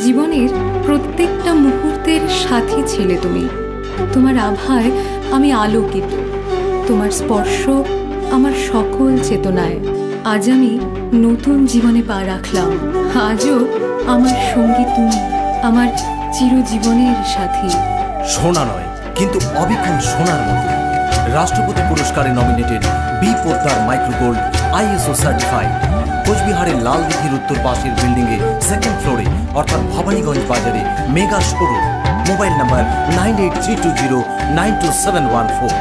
জীবনের প্রত্যেকটা মুহূর্তের সাথী ছিলে তুমি। তোমার আভায় আমি আলোকিত, তোমার স্পর্শ আমার সকল চেতনায়। আজ আমি নতুন জীবনে পা রাখলাম। আজও আমার সঙ্গী তুমি, আমার চিরজীবনের সাথী। সোনা নয় কিন্তু অবিকল সোনার মতো। রাষ্ট্রপতি পুরস্কারে nominated B Poddar Microgold ISO certified. কোচবিহারের লালদিঘির উত্তর পাশের বিল্ডিংয়ে 2nd ফ্লোরে অর্থাৎ ভবানীগঞ্জ বাজারে mega showroom. Mobile number 9832092714।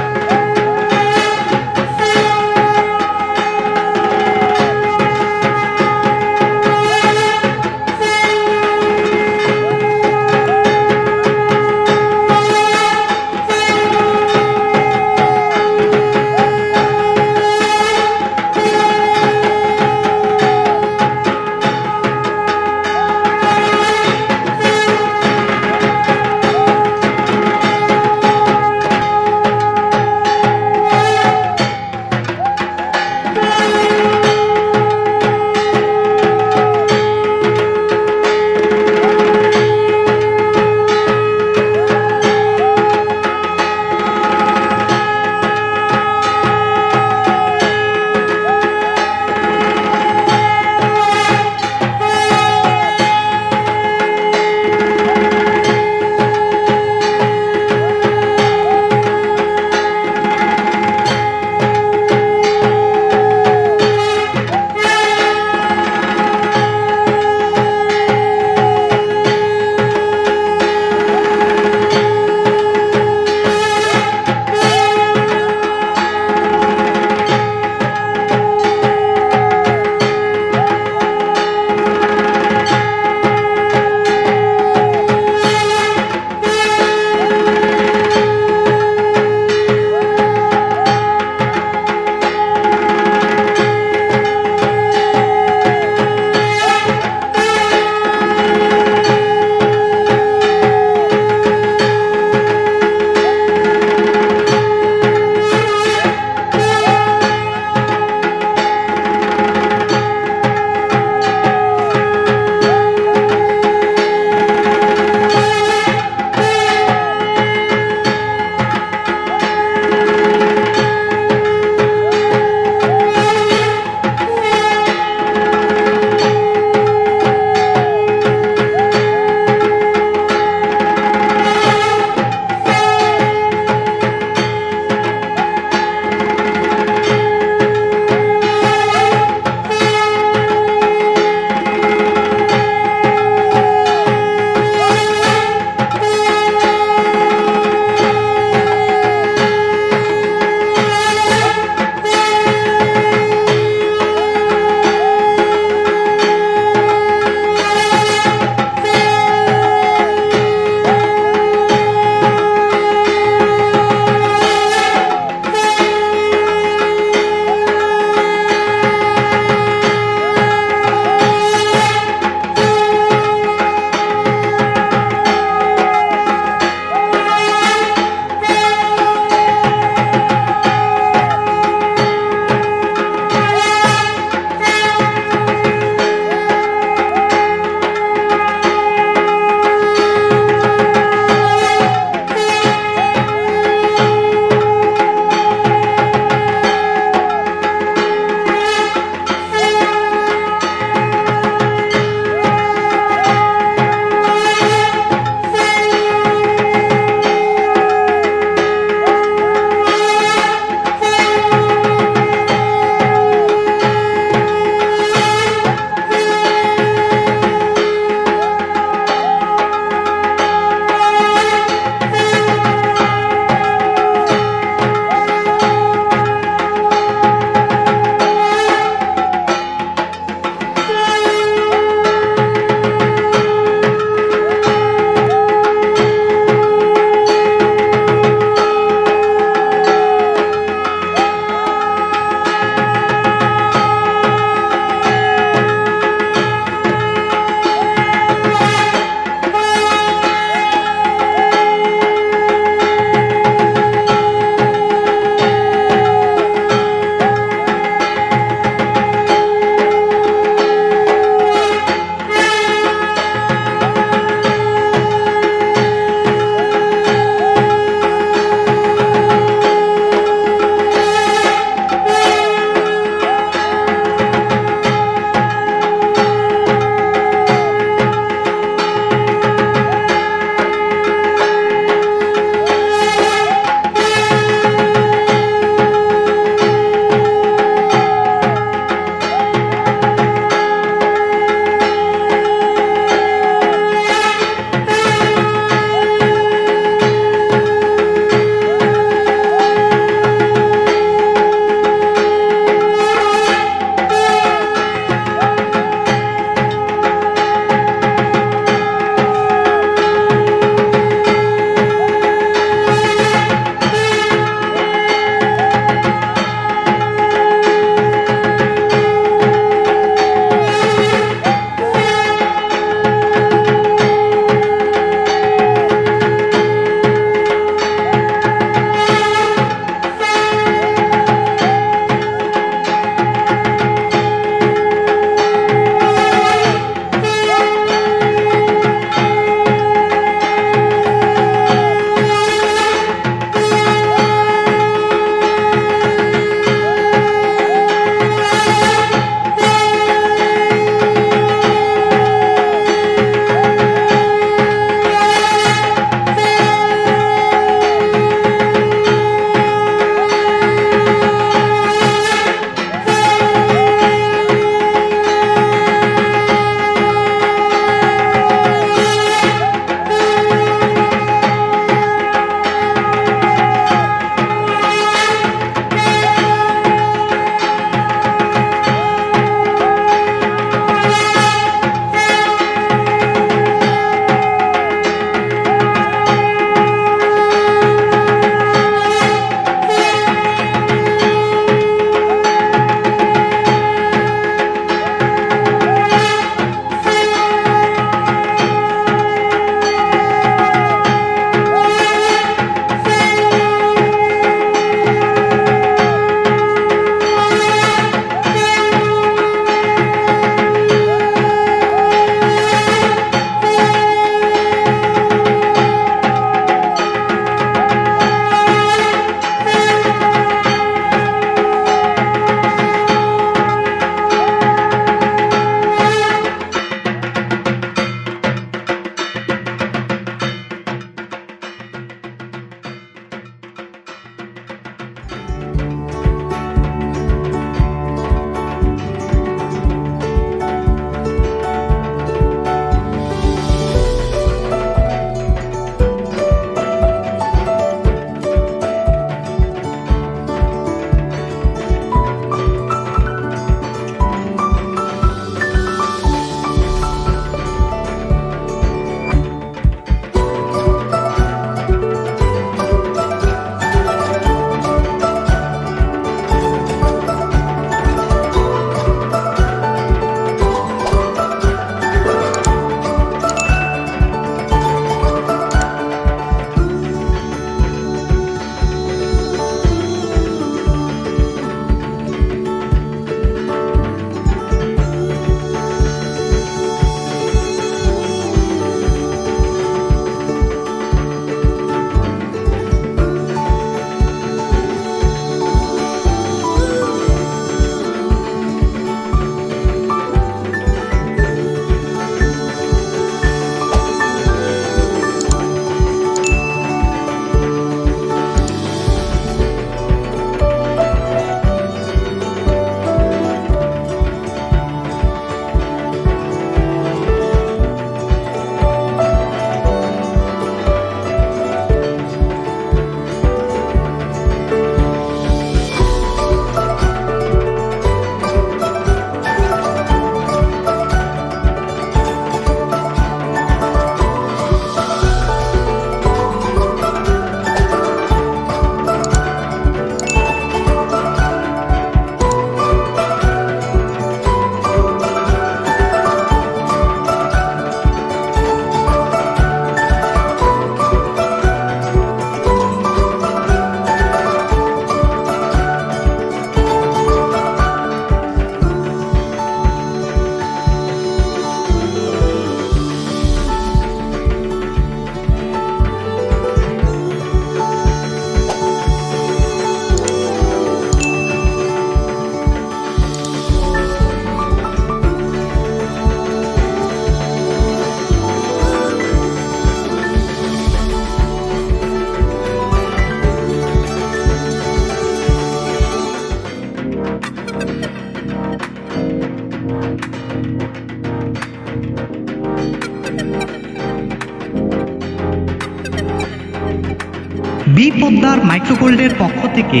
Poddar মাইক্রোগোল্ডের পক্ষ থেকে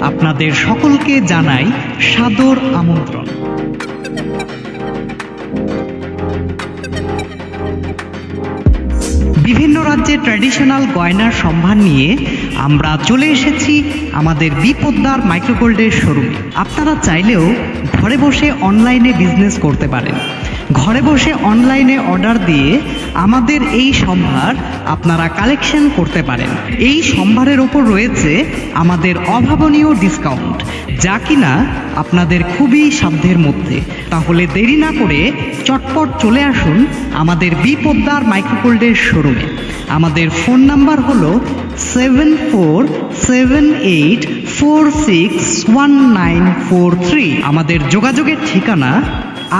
আপনাদের সকলকে জানাই সাদর আমন্ত্রণ। বিভিন্ন রাজ্যের ট্র্যাডিশনাল গয়নার সম্ভার নিয়ে আমরা চলে এসেছি আমাদের বি পোদ্দার মাইক্রোগোল্ডের শোরুমে। আপনারা চাইলেও ঘরে বসে অনলাইনে বিজনেস করতে পারেন। ঘরে বসে অনলাইনে অর্ডার দিয়ে আমাদের এই সম্ভার আপনারা কালেকশন করতে পারেন। এই সম্ভারের ওপর রয়েছে আমাদের অভাবনীয় ডিসকাউন্ট, যা কিনা আপনাদের খুবই সাধ্যের মধ্যে। তাহলে দেরি না করে চটপট চলে আসুন আমাদের বি পোদ্দার মাইক্রোগোল্ডের শোরুমে। আমাদের ফোন নাম্বার হলো 7478461943। আমাদের যোগাযোগের ঠিকানা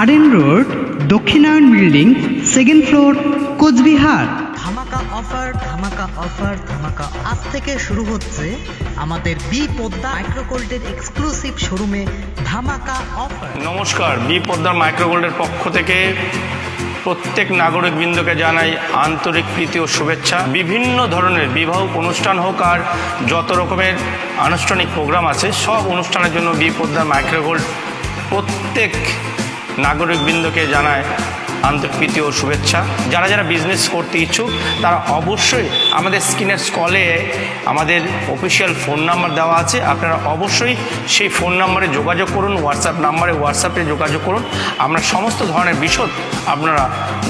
RN road, Dakshinayan building, 2nd floor, Coochbehar. ধামাকা অফার, ধামাকা অফার, ধামাকা আজ থেকে শুরু হচ্ছে আমাদের বি পোদ্দার মাইক্রোগোল্ডের এক্সক্লুসিভ শোরুমে ধামাকা অফার। নমস্কার, বি পোদ্দার মাইক্রোগোল্ডের পক্ষ থেকে প্রত্যেক নাগরিকবৃন্দকে জানাই আন্তরিক প্রীতি ও শুভেচ্ছা। বিভিন্ন ধরনের বিবাহ অনুষ্ঠান হোক আর যত রকমের আনুষ্ঠানিক প্রোগ্রাম আছে, সব অনুষ্ঠানের জন্য বি পোদ্দার মাইক্রোগোল্ড প্রত্যেক নাগরিকবৃন্দকে জানায় আন্তরিক প্রীতি ও শুভেচ্ছা। যারা যারা বিজনেস করতে ইচ্ছুক তারা অবশ্যই আমাদের স্ক্রিনের কলে আমাদের অফিসিয়াল ফোন নাম্বার দেওয়া আছে, আপনারা অবশ্যই সেই ফোন নাম্বারে যোগাযোগ করুন। হোয়াটসঅ্যাপে যোগাযোগ করুন। আমরা সমস্ত ধরনের বিষয় আপনারা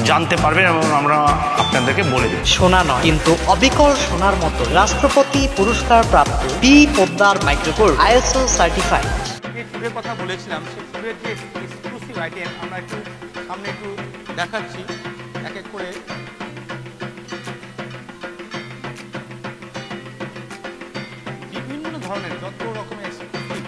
জানতে পারবেন এবং আমরা আপনাদেরকে বলে দেব। সোনা নয় কিন্তু অবিকল সোনার মতো রাষ্ট্রপতি পুরস্কার প্রাপ্ত B Poddar Microgold ISO certified. যে চুড়ের কথা বলেছিলাম, সেই চুড়ের যে এক্সক্লুসিভ আইটেম আমরা একটু সামনে একটু দেখাচ্ছি এক এক করে। বিভিন্ন ধরনের যত রকমের এক্সক্লুসিভ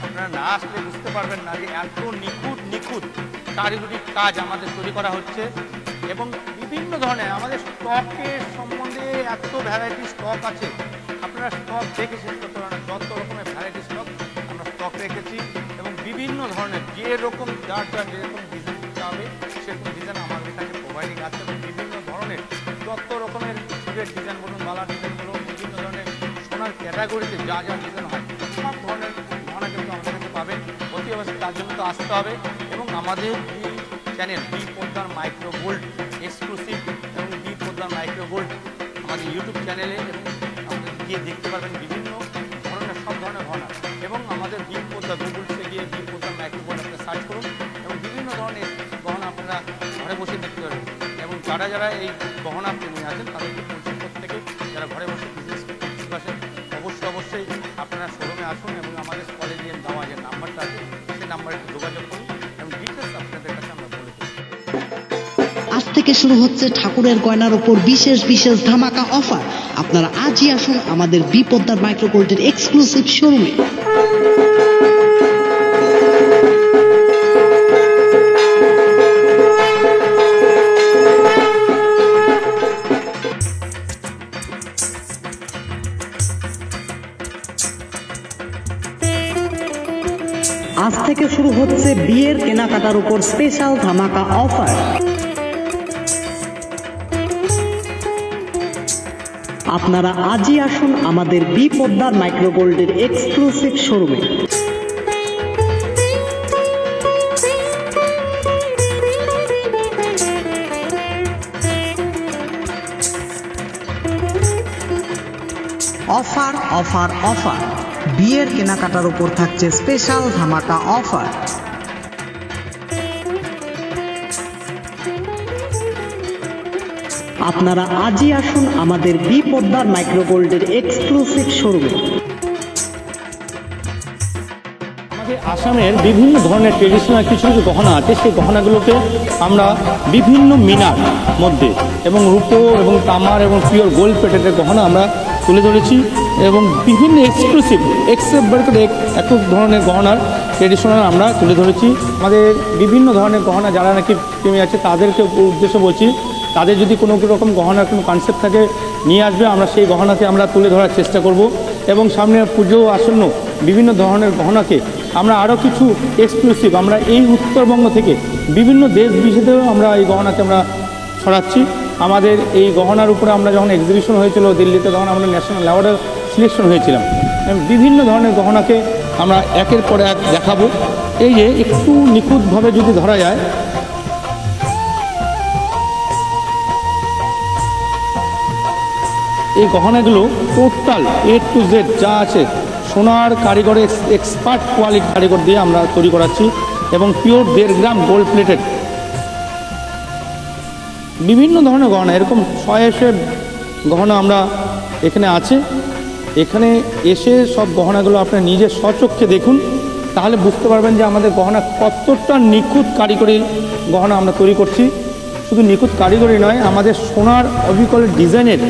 আপনারা না আসলে বুঝতে পারবেন না যে এত নিখুঁত কারিগরি কাজ আমাদের তৈরি করা হচ্ছে। এবং বিভিন্ন ধরনের আমাদের স্টকের সম্বন্ধে এত ভ্যারাইটি স্টক আছে, আপনারা স্টক দেখে শেষ করতে পারেন। যত রকমের ভ্যারাইটি স্টক আমরা স্টক রেখেছি এবং বিভিন্ন ধরনের যেরকম যার যেরকম ডিজাইন করতে হবে সেরকম ডিজাইন আমাদের কাছে প্রোভাইডিং আছে। এবং বিভিন্ন ধরনের যত রকমের চুলের ডিজাইন বলুন, বালার ডিজাইন বলুন, বিভিন্ন ধরনের সোনার ক্যাটাগরিতে যা যা ডিজাইন হয় সব ধরনের গহনা কিন্তু আমাদের কাছে পাবেন। অতি অবশ্যই তার জন্য তো আসতে হবে। এবং আমাদের এই চ্যানেল বি পোদ্দার মাইক্রোগোল্ড এক্সক্লুসিভ এবং বি পোদ্দার মাইক্রোগোল্ড আমাদের ইউটিউব চ্যানেলে এবং আমাদের গিয়ে দেখতে পারবেন বিভিন্ন ধরনের সব ধরনের গহনা। এবং আমাদের বি পোদ্দার গুগলসে গিয়ে বি পোদ্দার মাইক্রোগোল্ড আপনারা সার্চ করুন এবং বিভিন্ন ধরনের গহনা আপনারা ঘরে বসে দেখতে পারবেন। এবং যারা যারা এই গহনা প্রেমী আছেন তাদেরকে বলছি প্রত্যেকে যারা ঘরে বসে বিজনেস করতে পারছেন অবশ্যই আপনারা শোরুমে আসুন এবং আমাদের কলেজে দেওয়া যে নাম্বারটা আছে সেই নাম্বারে যোগাযোগ করুন এবং ডিটেলস আপনাদের কাছে আমরা বলে দেব। আজ থেকে শুরু হচ্ছে ঠাকুরের গয়নার উপর বিশেষ ধামাকা অফার। আপনারা আজই আসুন আমাদের বি পোদ্দার মাইক্রোগোল্ডের এক্সক্লুসিভ শোরুমে। আজ থেকে শুরু হচ্ছে বিয়ের কেনাকাটার উপর স্পেশাল ধামাকা অফার। আপনারা আজই আসুন আমাদের বি পোদ্দার মাইক্রোগোল্ডের এক্সক্লুসিভ শোরুমে। অফার অফার অফার, বিয়ের কেনাকাটার উপর থাকছে স্পেশাল ধামাকা অফার। আপনারা আজই আসুন আমাদের বি পোদ্দার মাইক্রোগোল্ডের এক্সক্লুসিভ শোরুমে। আমাদের আসামের বিভিন্ন ধরনের ট্রেডিশনাল কিছু কিছু গহনা আছে, সেই গহনাগুলোকে আমরা বিভিন্ন মিনার মধ্যে এবং রূপো এবং তামার এবং পিওর গোল্ড প্লেটের গহনা আমরা তুলে ধরেছি এবং বিভিন্ন এক্সক্লুসিভ এত ধরনের গহনার ট্রেডিশনাল আমরা তুলে ধরেছি। আমাদের বিভিন্ন ধরনের গহনা যারা নাকি প্রেমী আছে তাদেরকে উদ্দেশ্য বলছি, তাদের যদি কোনো রকম গহনার কোনো কনসেপ্ট থাকে নিয়ে আসবে, আমরা সেই গহনাকে আমরা তুলে ধরার চেষ্টা করব। এবং সামনে পুজো আসন্ন, বিভিন্ন ধরনের গহনাকে আমরা আরও কিছু এক্সক্লুসিভ আমরা এই উত্তরবঙ্গ থেকে বিভিন্ন দেশ বিদেশেও আমরা এই গহনাকে আমরা ছড়াচ্ছি। আমাদের এই গহনার উপরে আমরা যখন এক্সিবিশন হয়েছিল দিল্লিতে, তখন আমরা ন্যাশনাল অ্যাওয়ার্ডের সিলেকশন হয়েছিলাম। বিভিন্ন ধরনের গহনাকে আমরা একের পর এক দেখাবো। এই যে একটু নিখুঁতভাবে যদি ধরা যায়, এই গহনাগুলো টোটাল A to Z যা আছে সোনার কারিগরের এক্সপার্ট কোয়ালিটি কারিগর দিয়ে আমরা তৈরি করাচ্ছি এবং পিওর 1.5 গ্রাম গোল্ড প্লেটেড বিভিন্ন ধরনের গহনা, এরকম 600 গহনা আমরা এখানে আছে। এখানে এসে সব গহনাগুলো আপনার নিজের স্বচক্ষে দেখুন, তাহলে বুঝতে পারবেন যে আমাদের গহনা কতটা নিখুঁত কারিগরি গহনা আমরা তৈরি করছি। শুধু নিখুঁত কারিগরি নয়, আমাদের সোনার অবিকলের ডিজাইনের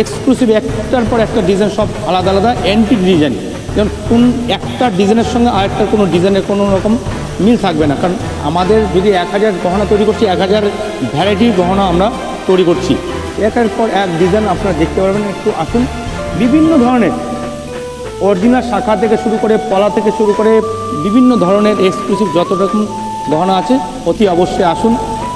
এক্সক্লুসিভ একটার পর একটা ডিজাইন সব আলাদা আলাদা অ্যান্টিক ডিজাইন, যেমন কোন একটা ডিজাইনের সঙ্গে আরেকটা কোনো ডিজাইনের কোনো রকম মিল থাকবে না। কারণ আমাদের যদি 1000 গহনা তৈরি করছি, 1000 ভ্যারাইটির গহনা আমরা তৈরি করছি। একের পর এক ডিজাইন আপনারা দেখতে পারবেন। একটু আসুন, বিভিন্ন ধরনের অরিজিনাল শাখা থেকে শুরু করে পলা থেকে শুরু করে বিভিন্ন ধরনের এক্সক্লুসিভ যত রকম গহনা আছে অতি অবশ্যই আসুন,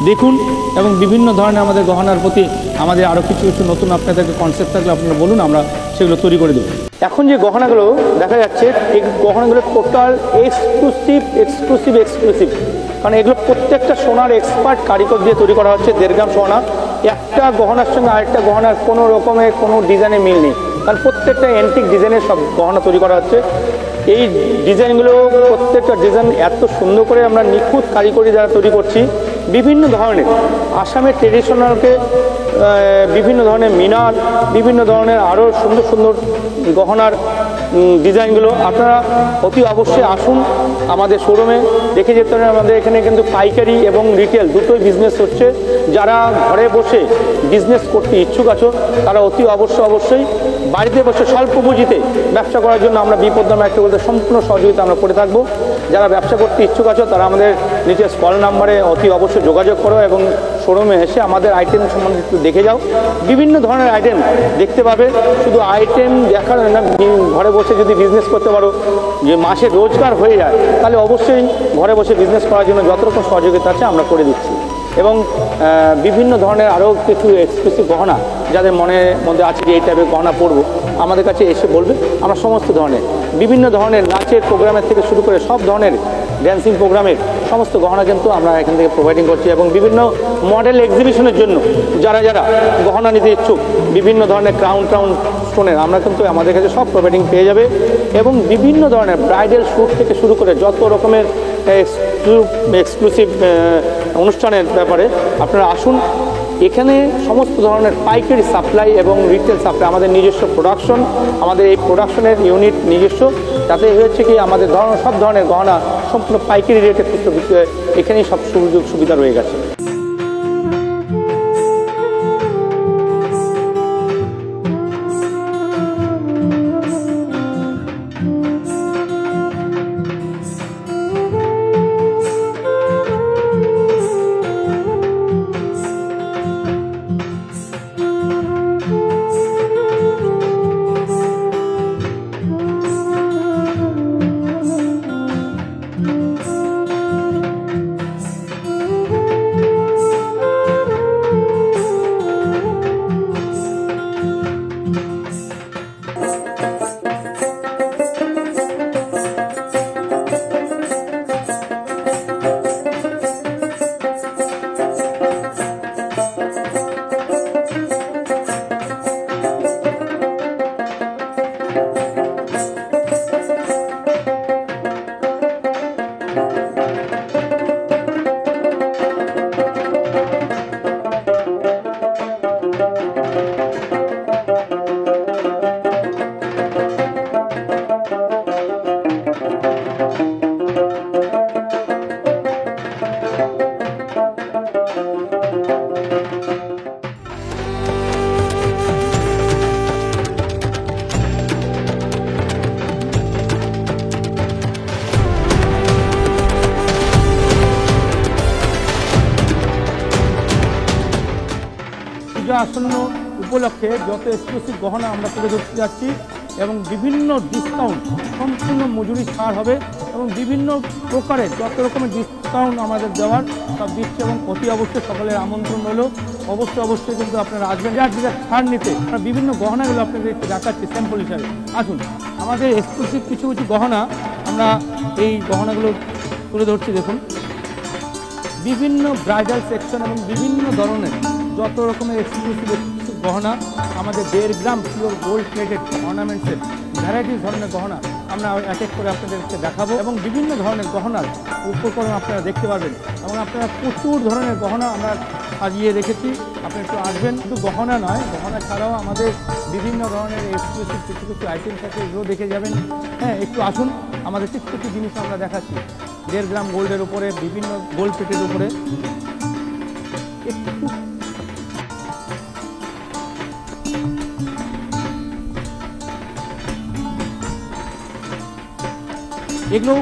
দেখুন এবং বিভিন্ন ধরনের আমাদের গহনার প্রতি আমাদের আরও কিছু কিছু নতুন আপনাদেরকে কনসেপ্ট থাকলে আপনারা বলুন, আমরা সেগুলো তৈরি করে দেবো। এখন যে গহনাগুলো দেখা যাচ্ছে এই গহনাগুলো টোটাল এক্সক্লুসিভ, কারণ এগুলো প্রত্যেকটা সোনার এক্সপার্ট কারিগর দিয়ে তৈরি করা হচ্ছে। 1.5 গ্রাম সোনা, একটা গহনার সঙ্গে আরেকটা গহনার কোনো রকমের কোনো ডিজাইনে মিল নেই, কারণ প্রত্যেকটা অ্যান্টিক ডিজাইনের সব গহনা তৈরি করা হচ্ছে। এই ডিজাইনগুলো প্রত্যেকটা ডিজাইন এত সুন্দর করে আমরা নিখুঁত কারিগরি দ্বারা তৈরি করছি। বিভিন্ন ধরনের আসামের ট্রেডিশনালকে বিভিন্ন ধরনের মিনার, বিভিন্ন ধরনের আরও সুন্দর সুন্দর গহনার ডিজাইনগুলো আপনারা অতি অবশ্যই আসুন আমাদের শোরুমে দেখে যেতে হবে। আমাদের এখানে কিন্তু পাইকারি এবং রিটেল দুটোই বিজনেস হচ্ছে। যারা ঘরে বসে বিজনেস করতে ইচ্ছুক আছো তারা অতি অবশ্যই বাড়িতে বসে স্বল্প পুঁজিতে ব্যবসা করার জন্য আমরা বিপদদার মাইক্রোগোল্ডের সম্পূর্ণ সহযোগিতা আমরা করে থাকবো। যারা ব্যবসা করতে ইচ্ছুক আছো তারা আমাদের নিচের কল নাম্বারে অতি অবশ্যই যোগাযোগ করো এবং শোরুমে এসে আমাদের আইটেম সম্বন্ধে একটু দেখে যাও। বিভিন্ন ধরনের আইটেম দেখতে পাবে। শুধু আইটেম দেখার না, ঘরে বসে যদি বিজনেস করতে পারো, যে মাসে রোজগার হয়ে যায়, তাহলে অবশ্যই ঘরে বসে বিজনেস করার জন্য যত রকম সহযোগিতা আছে আমরা করে দিচ্ছি। এবং বিভিন্ন ধরনের আরও কিছু এক্সক্লুসিভ গহনা যাদের মনের মধ্যে আছে যে এই টাইপের গহনা পরবো, আমাদের কাছে এসে বলবে। আমরা সমস্ত ধরনের বিভিন্ন ধরনের নাচের প্রোগ্রামের থেকে শুরু করে সব ধরনের ড্যান্সিং প্রোগ্রামের সমস্ত গহনা কিন্তু আমরা এখান থেকে প্রোভাইডিং করছি। এবং বিভিন্ন মডেল এক্সিবিশনের জন্য যারা যারা গহনা নিতে ইচ্ছুক, বিভিন্ন ধরনের ক্রাউন স্টোনের আমরা কিন্তু আমাদের কাছে সব প্রোভাইডিং পেয়ে যাবে। এবং বিভিন্ন ধরনের ব্রাইডাল শ্যুট থেকে শুরু করে যত রকমের এক্সক্লুসিভ অনুষ্ঠানের ব্যাপারে আপনারা আসুন। এখানে সমস্ত ধরনের পাইকারি সাপ্লাই এবং রিটেল সাপ্লাই, আমাদের নিজস্ব প্রোডাকশন, আমাদের এই প্রোডাকশনের ইউনিট নিজস্ব, তাতে হচ্ছে কি আমাদের সব ধরনের গহনা সম্পূর্ণ পাইকারি রেটে এখানেই সব সুযোগ সুবিধা রয়ে গেছে। আসন্ন উপলক্ষে যত এক্সক্লুসিভ গহনা আমরা তুলে ধরতে যাচ্ছি, এবং বিভিন্ন ডিসকাউন্ট, সম্পূর্ণ মজুরি ছাড় হবে এবং বিভিন্ন প্রকারের যত রকমের ডিসকাউন্ট আমাদের দেওয়ার সব দিচ্ছে এবং অতি অবশ্যই সকলের আমন্ত্রণ হলো। অবশ্যই কিন্তু আপনারা আসবেন, যার যেটা ছাড় নিতে। আমরা বিভিন্ন গহনাগুলো আপনাদের একটু দেখাচ্ছি স্যাম্পল হিসাবে। আসুন, আমাদের এক্সক্লুসিভ কিছু গহনা আমরা এই গহনাগুলো তুলে ধরছি। দেখুন, বিভিন্ন ব্রাইডাল সেকশন এবং বিভিন্ন ধরনের যত রকমের এক্সক্লুসিভ গহনা, আমাদের 1.5 গ্রাম পিওর গোল্ড প্লেটেড অর্নামেন্টসের ভ্যারাইটিস ধরনের গহনা আমরা এক এক করে আপনাদেরকে দেখাবো এবং বিভিন্ন ধরনের গহনার উপকরণ আপনারা দেখতে পারবেন এবং আপনারা প্রচুর ধরনের গহনা আমরা সাজিয়ে রেখেছি। আপনি একটু আসবেন, শুধু গহনা নয়, গহনা ছাড়াও আমাদের বিভিন্ন ধরনের এক্সক্লুসিভ কিছু আইটেমস আছে, এগুলো দেখে যাবেন। হ্যাঁ, একটু আসুন, আমাদের কিছু জিনিস আমরা দেখাচ্ছি 1.5 গ্রাম গোল্ডের উপরে, বিভিন্ন গোল্ড প্লেটের উপরে। একটু এগুলো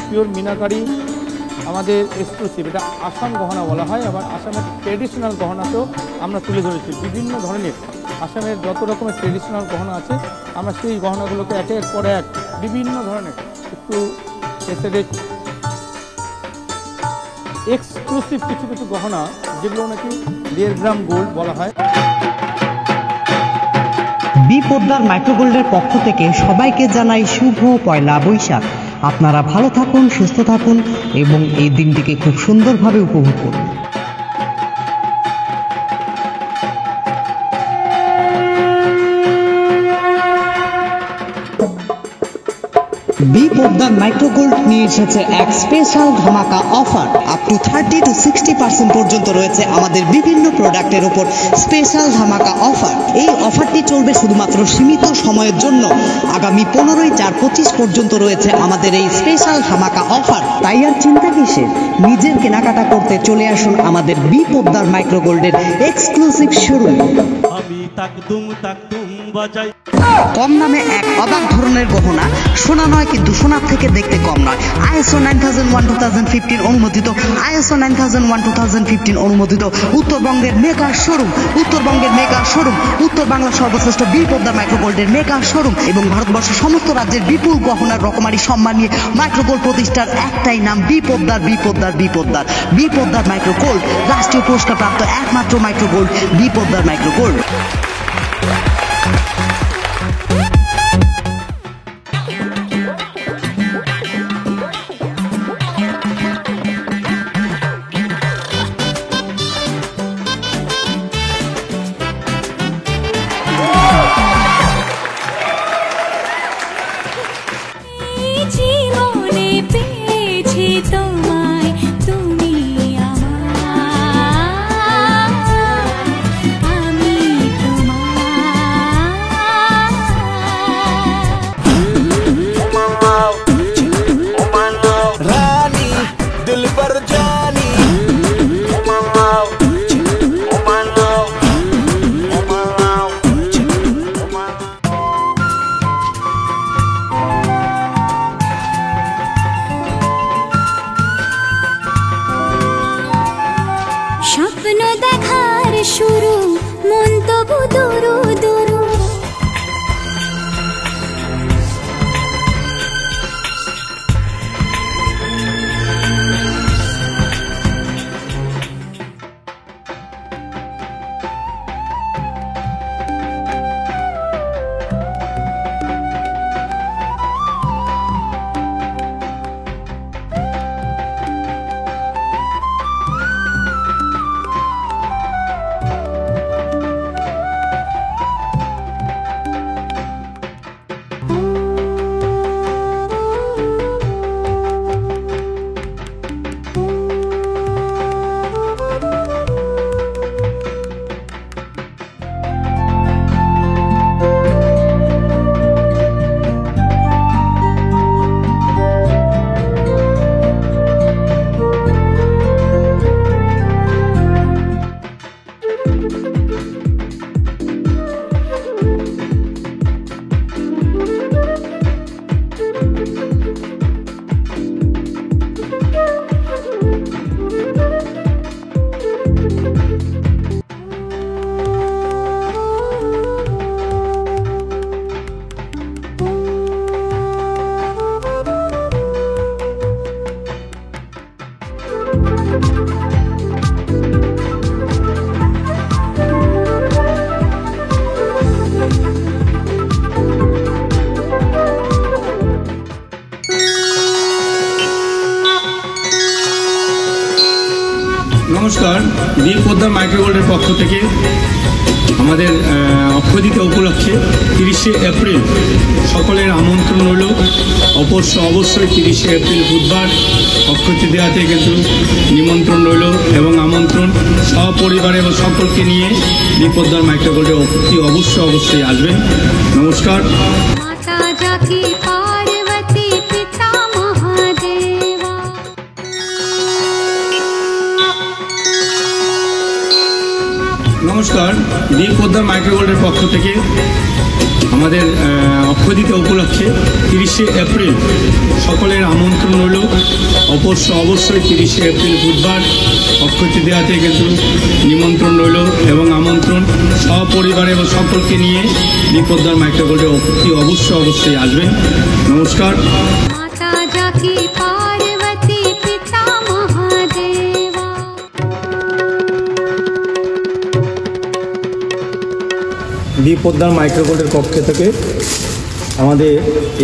পিওর মিনাকারি আমাদের এক্সক্লুসিভ। এটা আসাম গহনা বলা হয়, আবার আসামের ট্রেডিশনাল গহনাতেও আমরা তুলে ধরেছি। বিভিন্ন ধরনের আসামের যত রকমের ট্রেডিশনাল গহনা আছে, আমরা সেই গহনাগুলোকে একের পর এক বিভিন্ন ধরনের একটু এক্সক্লুসিভ কিছু গহনা, যেগুলো নাকি 1.5 গ্রাম গোল্ড বলা হয়। বি পদ্মার মাইক্রোগোল্ডের পক্ষ থেকে সবাইকে জানাই শুভ পয়লা বৈশাখ। আপনারা ভালো থাকুন, সুস্থ থাকুন এবং এই দিনটিকে খুব সুন্দরভাবে উপভোগ করুন। বি পদ্মার মাইক্রোগোল্ড নিয়ে এসেছে এক স্পেশাল ধামাকা অফার। আপ টু 30 to 60% পর্যন্ত রয়েছে আমাদের বিভিন্ন প্রোডাক্টের উপর স্পেশাল ধামাকা অফার। এই অফারটি চলবে শুধুমাত্র সীমিত সময়ের জন্য। আগামী 15/4/25 পর্যন্ত রয়েছে আমাদের এই স্পেশাল ধামাকা অফার। তাই আর চিন্তা কিসের, নিজের কেনাকাটা করতে চলে আসুন আমাদের বি পদ্মার মাইক্রোগোল্ডের এক্সক্লুসিভ শোরুম। আমি তাকদুম বাজাই। কম দামে এক অবাক ধরনের গহনা, সোনা নয় কিন্তু সোনার থেকে দেখতে কম নয়। ISO 9001:2015 অনুমোদিত, ISO 9001:2015 অনুমোদিত উত্তরবঙ্গের মেগা শোরুম, উত্তর বাংলার সর্বশ্রেষ্ঠ বি পদ্মার মাইক্রোগোল্ডের মেগা শোরুম এবং ভারতবর্ষের সমস্ত রাজ্যের বিপুল গহনার রকমারি সম্মান নিয়ে মাইক্রোগোল্ড প্রতিষ্ঠার একটাই নাম, বি পদ্মার মাইক্রোগোল্ড। রাষ্ট্রীয় পুরস্কার প্রাপ্ত একমাত্র মাইক্রোগোল্ড, বি পদ্মার মাইক্রোগোল্ড। স্বপ্ন দেখার শুরু, মন তবু দুরু দুরু। বিপদার মাইক্রোগোল্ডের পক্ষ থেকে আমাদের অক্ষয়তৃতীয়া উপলক্ষে 30শে এপ্রিল সকলের আমন্ত্রণ রইল। অবশ্যই 30শে এপ্রিল বুধবার অক্ষয়তৃতীয়াতে কিন্তু নিমন্ত্রণ রইল এবং আমন্ত্রণ সপরিবারে এবং সকলকে নিয়ে বিপদার মাইক্রোগোল্ডে অতি অবশ্যই আসবেন। নমস্কার। নমস্কার। বিপদার মাইক্রোগোল্ডের পক্ষ থেকে আমাদের অক্ষয়তৃতীয়া উপলক্ষে 30শে এপ্রিল সকলের আমন্ত্রণ রইল। অবশ্যই 30শে এপ্রিল বুধবার অক্ষয়তৃতীয়াতে কিন্তু নিমন্ত্রণ রইল এবং আমন্ত্রণ সপরিবারে এবং সকলকে নিয়ে বিপদার মাইক্রোগোল্ডে অতি অবশ্যই আসবেন। নমস্কার। বিপদার মাইক্রোগোল্ডের পক্ষ থেকে আমাদের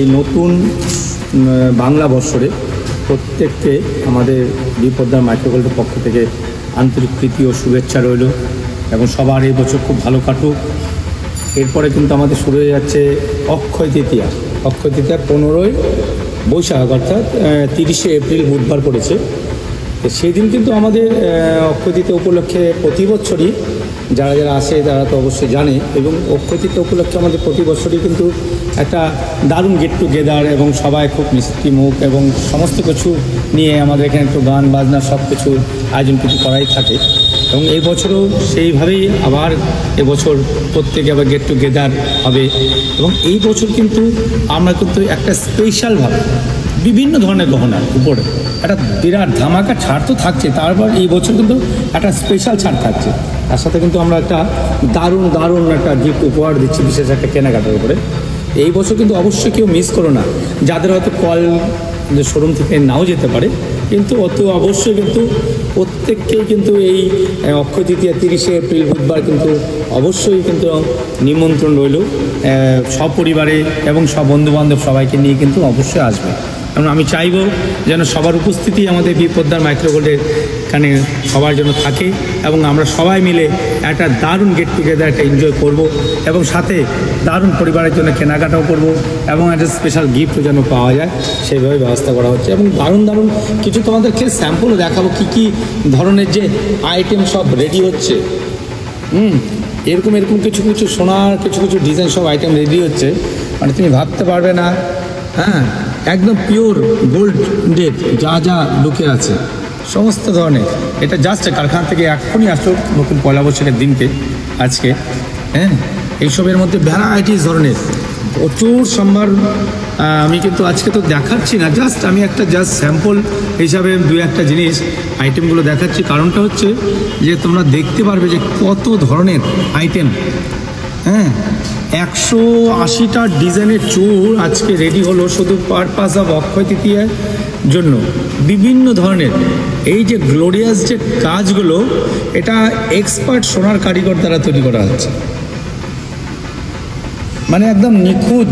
এই নতুন বাংলা বৎসরে প্রত্যেককে আমাদের বিপদার মাইক্রোগোল্ডের পক্ষ থেকে আন্তরিক প্রীতি ও শুভেচ্ছা রইল এবং সবার এই বছর খুব ভালো কাটুক। এরপরে কিন্তু আমাদের শুরু হয়ে যাচ্ছে অক্ষয় তৃতীয়া। 15ই বৈশাখ অর্থাৎ 30শে এপ্রিল বুধবার পড়েছে। তো সেই দিন কিন্তু আমাদের অক্ষয় তৃতীয়া উপলক্ষে প্রতি বছরই যারা আসে তারা তো অবশ্যই জানে এবং অক্ষয় তৃতীয়া উপলক্ষে আমাদের প্রতি বছরই কিন্তু একটা দারুণ গেট টুগেদার এবং সবাই খুব মিষ্টি মুখ এবং সমস্ত কিছু নিয়ে আমাদের এখানে একটু গান বাজনা সব কিছু আয়োজন কিছু করাই থাকে এবং এই বছরও সেইভাবেই আবার এবছর প্রত্যেকে আবার গেট টুগেদার হবে এবং এই বছর কিন্তু আমরা কিন্তু একটা স্পেশালভাবে বিভিন্ন ধরনের গহনার উপরে একটা বিরাট ধামাকা ছাড় তো থাকছে, তারপর এই বছর কিন্তু একটা স্পেশাল ছাড় থাকছে। তার সাথে কিন্তু আমরা একটা দারুণ একটা গিফট উপহার দিচ্ছি বিশেষ একটা কেনাকাটার উপরে। এই বছর কিন্তু অবশ্যই কেউ মিস করো না, যাদের হয়তো কল শোরুম থেকে নাও যেতে পারে কিন্তু অবশ্যই কিন্তু প্রত্যেককেই কিন্তু এই অক্ষয় তৃতীয়া 30শে এপ্রিল বুধবার কিন্তু অবশ্যই কিন্তু নিমন্ত্রণ রইল। সপরিবারে এবং সব বন্ধুবান্ধব সবাইকে নিয়ে কিন্তু অবশ্যই আসবে এবং আমি চাইব যেন সবার উপস্থিতি আমাদের বিপদার মাইক্রোগোল্ডের এখানে সবার জন্য থাকে এবং আমরা সবাই মিলে একটা দারুণ গেট টুগেদার একটা এনজয় করব এবং সাথে দারুণ পরিবারের জন্য কেনাকাটাও করব এবং একটা স্পেশাল গিফটও যেন পাওয়া যায় সেইভাবে ব্যবস্থা করা হচ্ছে এবং দারুণ কিছু তোমাদেরকে স্যাম্পলও দেখাবো কী ধরনের যে আইটেম সব রেডি হচ্ছে। এরকম কিছু সোনার কিছু ডিজাইন সব আইটেম রেডি হচ্ছে, মানে তুমি ভাবতে পারবে না। হ্যাঁ, একদম পিওর গোল্ডের যা লুকে আছে সমস্ত ধরনের। এটা জাস্ট কারখানা থেকে এখনই আসলো নতুন পয়লা বছরের দিনকে আজকে। হ্যাঁ, এইসবের মধ্যে ভ্যারাইটিস ধরনের প্রচুর সম্ভার। আমি কিন্তু আজকে তো দেখাচ্ছি না, আমি একটা স্যাম্পল হিসাবে দু একটা জিনিস আইটেমগুলো দেখাচ্ছি। কারণটা হচ্ছে যে তোমরা দেখতে পারবে যে কত ধরনের আইটেম। হ্যাঁ, 180টা ডিজাইনের চুর আজকে রেডি হলো শুধু পারপাস অফ অক্ষয় তৃতীয়ার জন্য। বিভিন্ন ধরনের এই যে গ্লোরিয়াস যে কাজগুলো, এটা এক্সপার্ট সোনার কারিগর দ্বারা তৈরি করা হচ্ছে, মানে একদম নিখুঁত।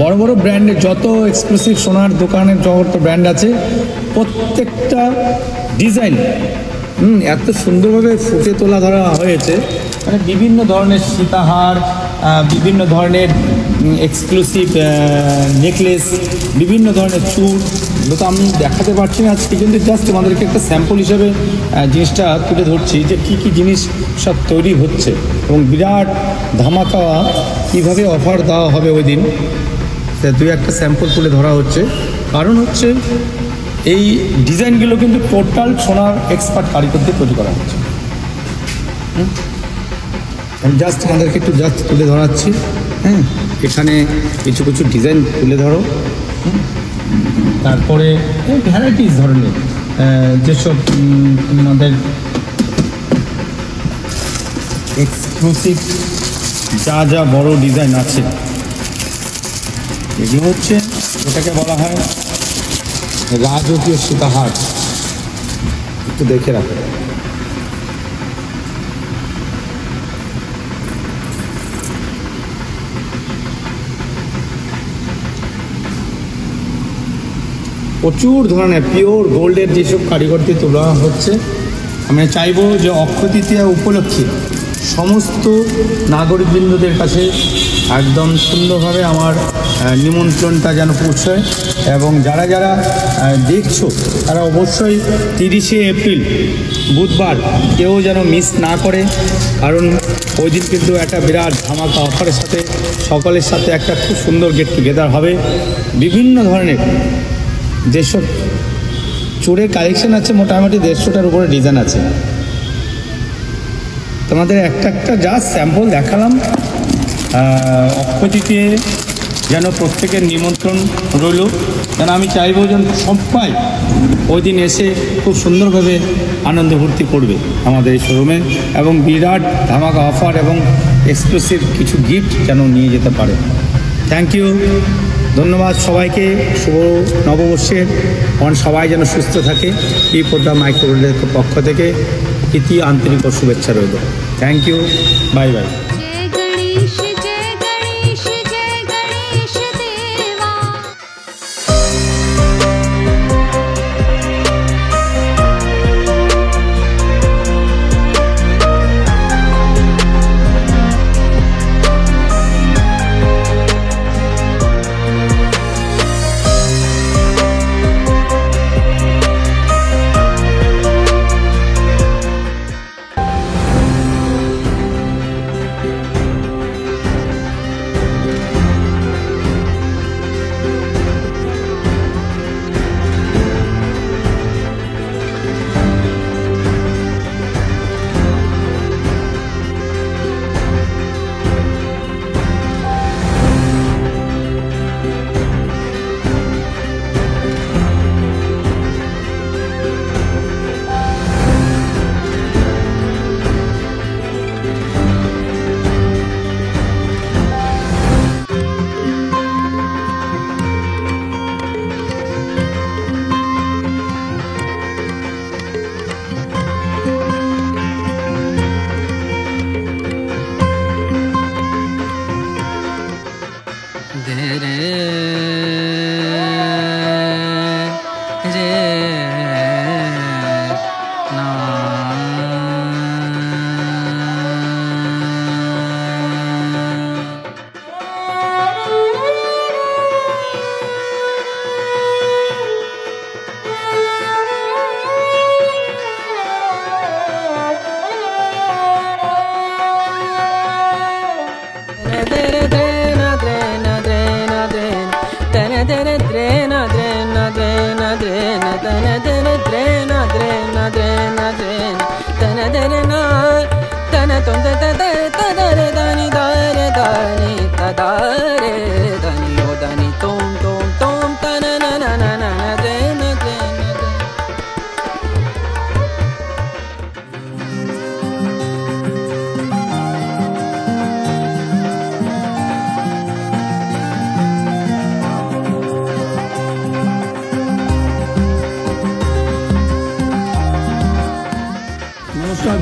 বড় ব্র্যান্ডের যত এক্সক্লুসিভ সোনার দোকানের যত ব্র্যান্ড আছে প্রত্যেকটা ডিজাইন এত সুন্দরভাবে ফুটে তোলা ধরা হয়েছে, মানে বিভিন্ন ধরনের সীতাহার, বিভিন্ন ধরনের এক্সক্লুসিভ নেকলেস, বিভিন্ন ধরনের চুর। এগুলো তো আমি দেখাতে পারছি না আজকে, কিন্তু জাস্ট তোমাদেরকে একটা স্যাম্পল হিসেবে জিনিসটা তুলে ধরছি যে কী জিনিস সব তৈরি হচ্ছে এবং বিরাট ধামাকা কীভাবে অফার দেওয়া হবে ওই দিন। দুই একটা স্যাম্পল তুলে ধরা হচ্ছে, কারণ হচ্ছে এই ডিজাইনগুলো কিন্তু টোটাল সোনার এক্সপার্ট কারিগরদের তৈরি করা হচ্ছে। আমি আমাদেরকে একটু তুলে ধরাচ্ছি। হ্যাঁ, এখানে কিছু ডিজাইন তুলে ধরো। তারপরে ভ্যারাইটিস ধরনের যেসব আমাদের এক্সক্লুসিভ যা বড় ডিজাইন আছে, এগুলো হচ্ছে এটাকে বলা হয় রাজকীয় সীতাহার। একটু দেখে রাখো। প্রচুর ধরনের পিওর গোল্ডের যেসব কারিগরদের তোলা হচ্ছে আমরা চাইব যে অক্ষয় তৃতীয়া উপলক্ষে সমস্ত নাগরিকবৃন্দদের কাছে একদম সুন্দরভাবে আমার নিমন্ত্রণটা যেন পৌঁছয়, এবং যারা যারা দেখছো তারা অবশ্যই 30শে এপ্রিল বুধবার কেউ যেন মিস না করে, কারণ ওই দিন কিন্তু একটা বিরাট ধামাকা অফারের সাথে সকলের সাথে একটা খুব সুন্দর গেট টুগেদার হবে। বিভিন্ন ধরনের 150 চুড়ের কালেকশন আছে, মোটামুটি 150টার উপরে ডিজাইন আছে। তোমাদের একটা একটা জাস্ট স্যাম্পল দেখালাম। অক্ষয় তৃতীয়া যেন প্রত্যেকের নিমন্ত্রণ রইল, যেন আমি চাইব যেন সবাই ওই দিন এসে খুব সুন্দরভাবে আনন্দ ভর্তি করবে আমাদের এই শোরুমে, এবং বিরাট ধামাকা অফার এবং এক্সক্লুসিভ কিছু গিফট যেন নিয়ে যেতে পারে। থ্যাংক ইউ, ধন্যবাদ সবাইকে। শুভ নববর্ষের সবাই যেন সুস্থ থাকে। বিপদ্দার মাইক্রোগোল্ডের পক্ষ থেকে প্রীতি আন্তরিক ও শুভেচ্ছা রইল। Thank you, bye bye.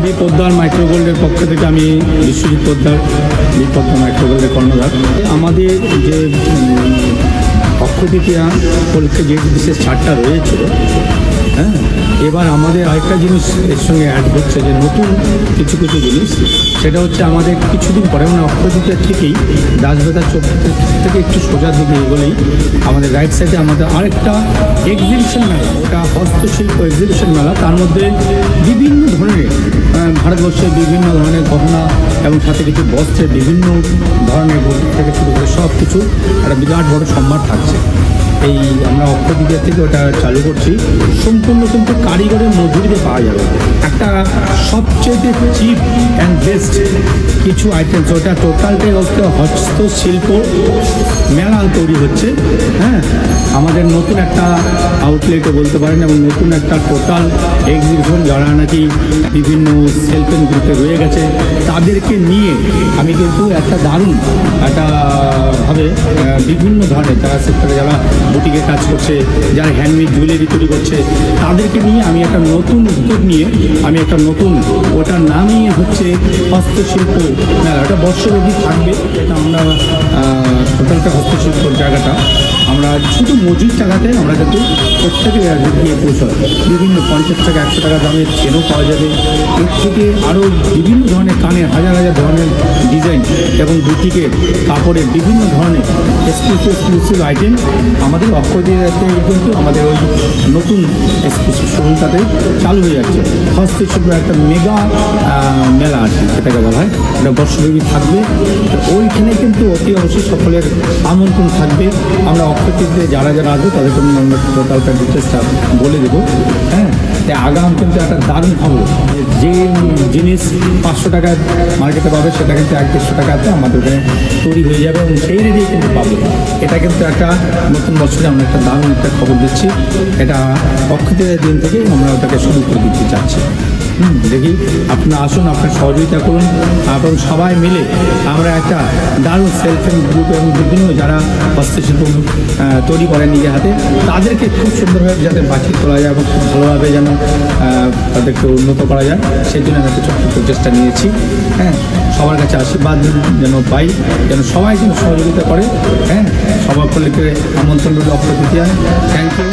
বিপদ্দার মাইক্রোগোল্ডের পক্ষ থেকে আমি বিশ্বজিৎ পোদ্দার, বিপদ্দার মাইক্রোগোল্ডের কর্ণধার। আমাদের যে অক্ষয় তৃতীয়া উপলক্ষে যে বিশেষ ছাড়টা রয়েছে, হ্যাঁ, এবার আমাদের আরেকটা জিনিস এর সঙ্গে অ্যাড হচ্ছে, যে নতুন কিছু কিছু জিনিস, সেটা হচ্ছে আমাদের কিছুদিন পরে মানে অক্ষয় তৃতীয়ার থেকেই দাসবেতার চোখ থেকে একটু সোজা দিকে এগোলেই আমাদের রাইট সাইডে আমাদের আরেকটা এক্সিবিশন মেলা, ওটা হস্তশিল্প এক্সিবিশন মেলা। তার মধ্যে বিভিন্ন ধরনের ভারতবর্ষের বিভিন্ন ধরনের গহনা এবং সাথে কিছু বস্ত্রের বিভিন্ন ধরনের থেকে শুরু করে সব কিছু একটা বিরাট বড় সম্ভার থাকছে। এই আমরা অক্ষয় তৃতীয়া থেকে ওটা চালু করছি, সম্পূর্ণ কিন্তু কারিগরের মজুরিতে পাওয়া যাবে। একটা সবচেয়ে চিপ অ্যান্ড বেস্ট কিছু আইটেমস, ওটা টোটালটাই হচ্ছে হস্তশিল্প মেলা তৈরি হচ্ছে। হ্যাঁ, আমাদের নতুন একটা আউটলেটও বলতে পারেন, এবং নতুন একটা টোটাল এক্সিবিশন, যারা নাকি বিভিন্ন সেলফ হেল্প গ্রুপে রয়ে গেছে তাদেরকে নিয়ে আমি কিন্তু একটা দারুণ একটা ভাবে বিভিন্ন ধরনের যারা সেক্টরে যারা বুটিকে কাজ করছে, যারা হ্যান্ডমেড জুয়েলারি তৈরি করছে, তাদেরকে নিয়ে আমি একটা নতুন উদ্যোগ নিয়ে আমি একটা নতুন, ওটার নামই হচ্ছে হস্তশিল্প মেলা, এটা বর্ষব্যাপী থাকবে। এটা আমরা টোটালটা হস্তশিল্প জায়গাটা আমরা শুধু মজুর টাকাতে আমরা কিন্তু প্রত্যেকে গিয়ে পৌঁছাই। বিভিন্ন 50 টাকা 100 টাকা দামের চেনও পাওয়া যাবে। এর থেকে আরও বিভিন্ন ধরনের কানের হাজার হাজার ধরনের ডিজাইন এবং বুটিকের কাপড়ের বিভিন্ন ধরনের এক্সক্লুসিভ আইটেম আমাদের অক্ষয়দিতে কিন্তু আমাদের ওই নতুন এক্সক্লুসিভ শোরুমটাতে চালু হয়ে যাচ্ছে। হস্তশিল্পের একটা মেগা মেলা আর কি সেটাকে বলা হয়, এটা বর্ষব্যাপী থাকবে। ওইখানে কিন্তু অতি অবশ্যই সকলের আমন্ত্রণ থাকবে। আমরা অক্ষয়দিতে যারা যারা আসবে তাদেরকে আমরা টোটালটা ডিটেলসটা বলে দেবো। হ্যাঁ, তাই আগাম কিন্তু একটা দারুণ খবর, যে জিনিস 500 টাকায় মার্কেটে পাবে সেটা কিন্তু 100-150 টাকাতে আমাদের এখানে তৈরি হয়ে যাবে এবং সেই রেটেই কিন্তু পাবে। এটা কিন্তু একটা নতুন বছরে আমরা একটা দারুণ একটা খবর দিচ্ছি। এটা অক্ষয়দিতের দিন থেকে আমরা ওটাকে শুরু করে দিতে চাচ্ছি। দেখি আপনারা আসুন, আপনার সহযোগিতা করুন এবং সবাই মিলে আমরা একটা দারুণ সেলফ হেল্প গ্রুপ এবং বিভিন্ন যারা হস্তশিল্প তৈরি করেন নিজের হাতে তাদেরকে খুব সুন্দরভাবে যাতে বাঁচিয়ে তোলা যায় এবং খুব ভালোভাবে যেন তাদেরকে উন্নত করা যায়, সেই জন্য আমি একটা ছোট্ট প্রচেষ্টা নিয়েছি। হ্যাঁ, সবার কাছে আশীর্বাদ যেন পাই, যেন সবাই যেন সহযোগিতা করে। হ্যাঁ, সবার ফলে আমন্ত্রণ রইল অক্ষয় তৃতীয়ায়। Thank you.